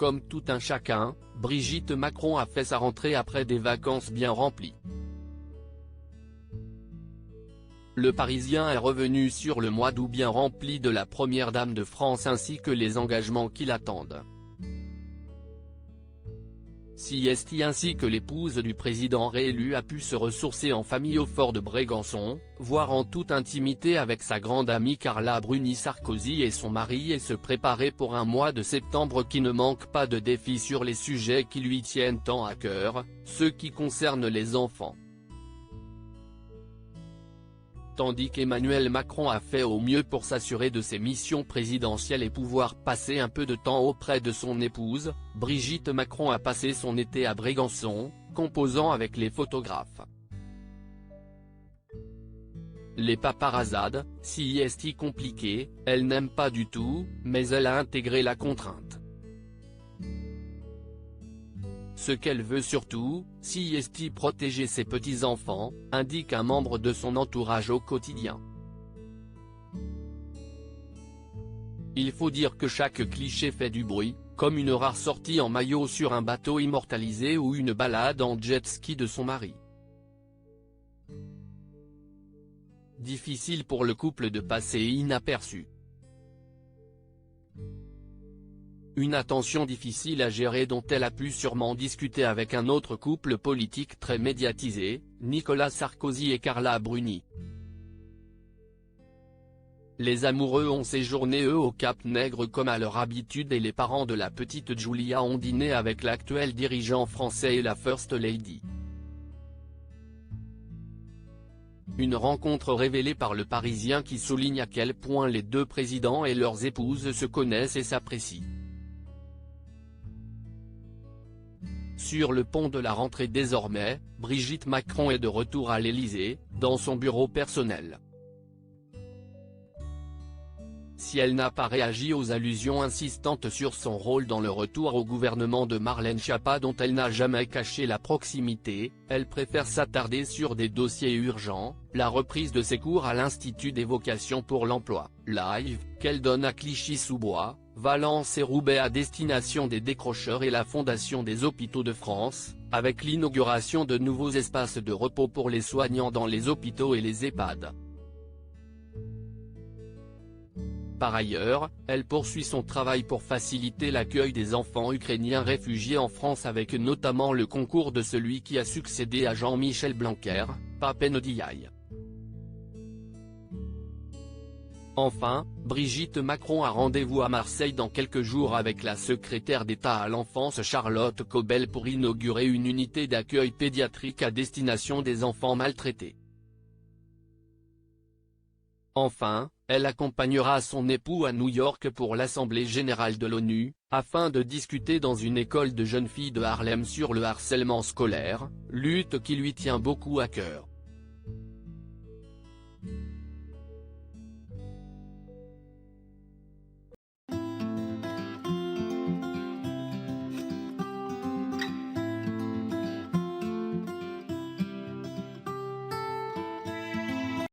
Comme tout un chacun, Brigitte Macron a fait sa rentrée après des vacances bien remplies. Le Parisien est revenu sur le mois d'août bien rempli de la première dame de France ainsi que les engagements qui l'attendent. Siesti ainsi que l'épouse du président réélu a pu se ressourcer en famille au fort de Brégançon, voire en toute intimité avec sa grande amie Carla Bruni Sarkozy et son mari et se préparer pour un mois de septembre qui ne manque pas de défis sur les sujets qui lui tiennent tant à cœur, ceux qui concernent les enfants. Tandis qu'Emmanuel Macron a fait au mieux pour s'assurer de ses missions présidentielles et pouvoir passer un peu de temps auprès de son épouse, Brigitte Macron a passé son été à Brégançon, composant avec les photographes. Les paparazzades, siesti compliquées, elle n'aime pas du tout, mais elle a intégré la contrainte. Ce qu'elle veut surtout, siesti protéger ses petits-enfants, indique un membre de son entourage au quotidien. Il faut dire que chaque cliché fait du bruit, comme une rare sortie en maillot sur un bateau immortalisé ou une balade en jet-ski de son mari. Difficile pour le couple de passer inaperçu. Une attention difficile à gérer dont elle a pu sûrement discuter avec un autre couple politique très médiatisé, Nicolas Sarkozy et Carla Bruni. Les amoureux ont séjourné eux au Cap-Nègre comme à leur habitude et les parents de la petite Julia ont dîné avec l'actuel dirigeant français et la First Lady. Une rencontre révélée par Le Parisien qui souligne à quel point les deux présidents et leurs épouses se connaissent et s'apprécient. Sur le pont de la rentrée désormais, Brigitte Macron est de retour à l'Élysée, dans son bureau personnel. Si elle n'a pas réagi aux allusions insistantes sur son rôle dans le retour au gouvernement de Marlène Schiappa dont elle n'a jamais caché la proximité, elle préfère s'attarder sur des dossiers urgents, la reprise de ses cours à l'Institut des vocations pour l'emploi, LIVE, qu'elle donne à Clichy-sous-Bois, Valence et Roubaix à destination des décrocheurs et la Fondation des Hôpitaux de France, avec l'inauguration de nouveaux espaces de repos pour les soignants dans les hôpitaux et les EHPAD. Par ailleurs, elle poursuit son travail pour faciliter l'accueil des enfants ukrainiens réfugiés en France avec notamment le concours de celui qui a succédé à Jean-Michel Blanquer, Papen Odiaye. Enfin, Brigitte Macron a rendez-vous à Marseille dans quelques jours avec la secrétaire d'État à l'enfance Charlotte Caubel pour inaugurer une unité d'accueil pédiatrique à destination des enfants maltraités. Enfin, elle accompagnera son époux à New York pour l'Assemblée générale de l'ONU, afin de discuter dans une école de jeunes filles de Harlem sur le harcèlement scolaire, lutte qui lui tient beaucoup à cœur.